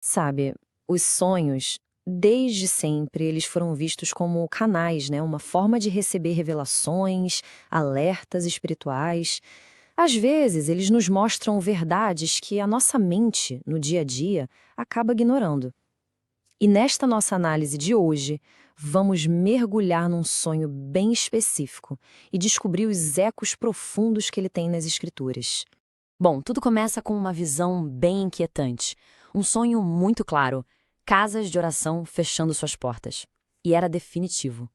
Sabe, os sonhos, desde sempre, eles foram vistos como canais, né? Uma forma de receber revelações, alertas espirituais. Às vezes, eles nos mostram verdades que a nossa mente, no dia a dia, acaba ignorando. E nesta nossa análise de hoje, vamos mergulhar num sonho bem específico e descobrir os ecos profundos que ele tem nas escrituras. Bom, tudo começa com uma visão bem inquietante. Um sonho muito claro. Casas de oração fechando suas portas. E era definitivo.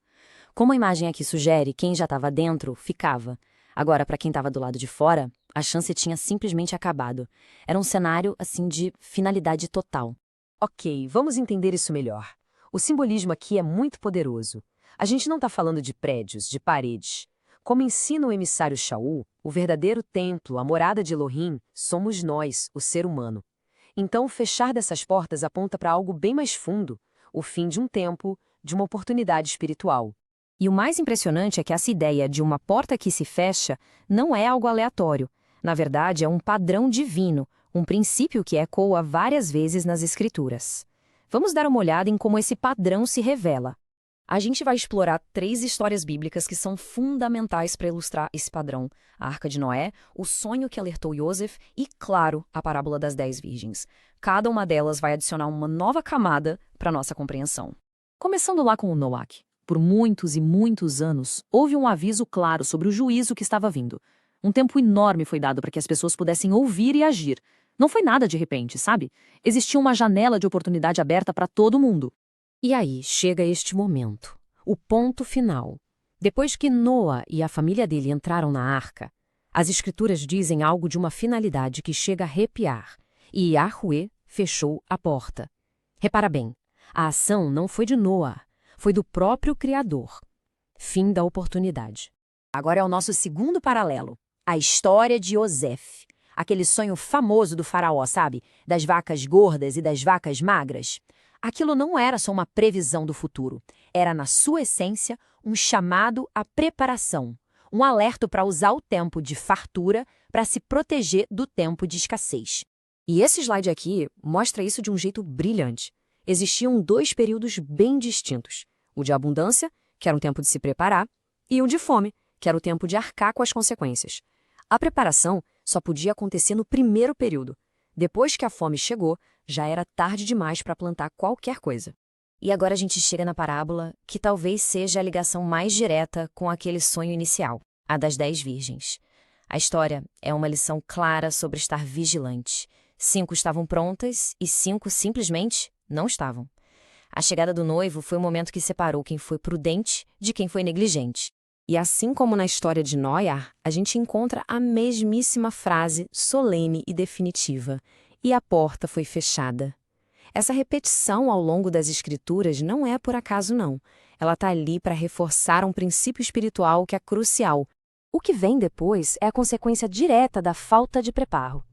Como a imagem aqui sugere, quem já estava dentro ficava. Agora, para quem estava do lado de fora, a chance tinha simplesmente acabado. Era um cenário, assim, de finalidade total. Ok, vamos entender isso melhor. O simbolismo aqui é muito poderoso. A gente não está falando de prédios, de paredes. Como ensina o emissário Shaul, o verdadeiro templo, a morada de Elohim, somos nós, o ser humano. Então, o fechar dessas portas aponta para algo bem mais fundo, o fim de um tempo, de uma oportunidade espiritual. E o mais impressionante é que essa ideia de uma porta que se fecha não é algo aleatório. Na verdade, é um padrão divino, um princípio que ecoa várias vezes nas Escrituras. Vamos dar uma olhada em como esse padrão se revela. A gente vai explorar 3 histórias bíblicas que são fundamentais para ilustrar esse padrão: a Arca de Noé, o sonho que alertou Yosef e, claro, a parábola das 10 virgens. Cada uma delas vai adicionar uma nova camada para nossa compreensão. Começando lá com o Noach. Por muitos e muitos anos, houve um aviso claro sobre o juízo que estava vindo. Um tempo enorme foi dado para que as pessoas pudessem ouvir e agir. Não foi nada de repente, sabe? Existia uma janela de oportunidade aberta para todo mundo. E aí chega este momento, o ponto final. Depois que Noa e a família dele entraram na arca, as escrituras dizem algo de uma finalidade que chega a arrepiar. E Yahweh fechou a porta. Repara bem, a ação não foi de Noa, foi do próprio Criador. Fim da oportunidade. Agora é o nosso segundo paralelo, a história de Yosef. Aquele sonho famoso do faraó, sabe? Das vacas gordas e das vacas magras. Aquilo não era só uma previsão do futuro. Era, na sua essência, um chamado à preparação. Um alerta para usar o tempo de fartura para se proteger do tempo de escassez. E esse slide aqui mostra isso de um jeito brilhante. Existiam 2 períodos bem distintos: o de abundância, que era um tempo de se preparar, e o de fome, que era o tempo de arcar com as consequências. A preparação só podia acontecer no primeiro período. Depois que a fome chegou, já era tarde demais para plantar qualquer coisa. E agora a gente chega na parábola, que talvez seja a ligação mais direta com aquele sonho inicial, a das 10 virgens. A história é uma lição clara sobre estar vigilante. 5 estavam prontas e 5 simplesmente não estavam. A chegada do noivo foi o momento que separou quem foi prudente de quem foi negligente. E assim como na história de Noé, a gente encontra a mesmíssima frase solene e definitiva: e a porta foi fechada. Essa repetição ao longo das Escrituras não é por acaso, não. Ela está ali para reforçar um princípio espiritual que é crucial. O que vem depois é a consequência direta da falta de preparo.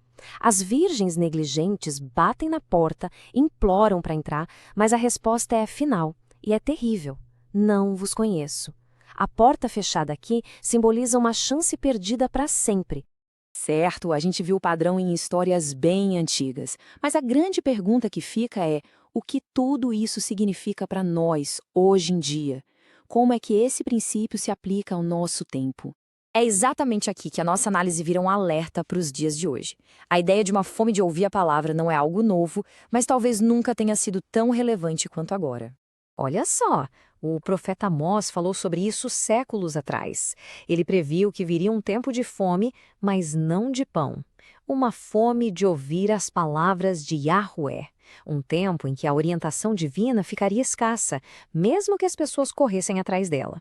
As virgens negligentes batem na porta, imploram para entrar, mas a resposta é final, e é terrível: não vos conheço. A porta fechada aqui simboliza uma chance perdida para sempre. Certo, a gente viu o padrão em histórias bem antigas, mas a grande pergunta que fica é: o que tudo isso significa para nós, hoje em dia? Como é que esse princípio se aplica ao nosso tempo? É exatamente aqui que a nossa análise vira um alerta para os dias de hoje. A ideia de uma fome de ouvir a palavra não é algo novo, mas talvez nunca tenha sido tão relevante quanto agora. Olha só, o profeta Amós falou sobre isso séculos atrás. Ele previu que viria um tempo de fome, mas não de pão. Uma fome de ouvir as palavras de Yahweh. Um tempo em que a orientação divina ficaria escassa, mesmo que as pessoas corressem atrás dela.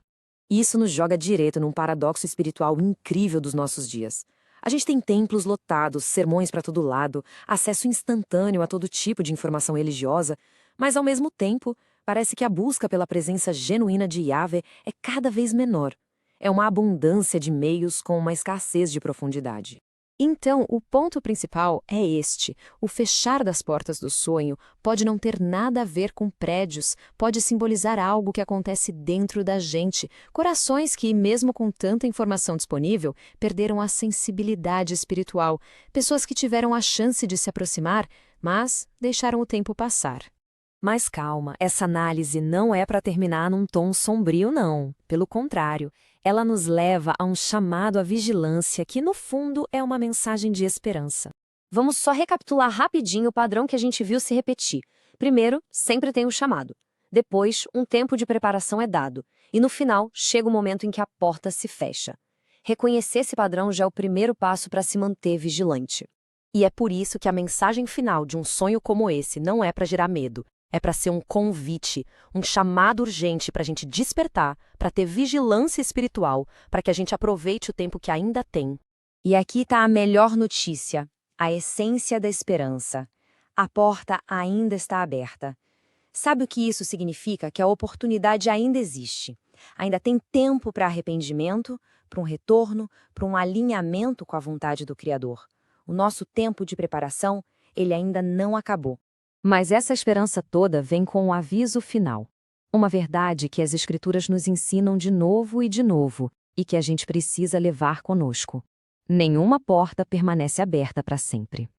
Isso nos joga direto num paradoxo espiritual incrível dos nossos dias. A gente tem templos lotados, sermões para todo lado, acesso instantâneo a todo tipo de informação religiosa, mas ao mesmo tempo, parece que a busca pela presença genuína de Yahvé é cada vez menor. É uma abundância de meios com uma escassez de profundidade. Então, o ponto principal é este: o fechar das portas do sonho pode não ter nada a ver com prédios, pode simbolizar algo que acontece dentro da gente, corações que, mesmo com tanta informação disponível, perderam a sensibilidade espiritual, pessoas que tiveram a chance de se aproximar, mas deixaram o tempo passar. Mas calma, essa análise não é para terminar num tom sombrio, não. Pelo contrário, ela nos leva a um chamado à vigilância que, no fundo, é uma mensagem de esperança. Vamos só recapitular rapidinho o padrão que a gente viu se repetir. Primeiro, sempre tem o chamado. Depois, um tempo de preparação é dado. E no final, chega o momento em que a porta se fecha. Reconhecer esse padrão já é o primeiro passo para se manter vigilante. E é por isso que a mensagem final de um sonho como esse não é para gerar medo. É para ser um convite, um chamado urgente para a gente despertar, para ter vigilância espiritual, para que a gente aproveite o tempo que ainda tem. E aqui está a melhor notícia, a essência da esperança. A porta ainda está aberta. Sabe o que isso significa? Que a oportunidade ainda existe. Ainda tem tempo para arrependimento, para um retorno, para um alinhamento com a vontade do Criador. O nosso tempo de preparação, ele ainda não acabou. Mas essa esperança toda vem com um aviso final. Uma verdade que as Escrituras nos ensinam de novo e que a gente precisa levar conosco. Nenhuma porta permanece aberta para sempre.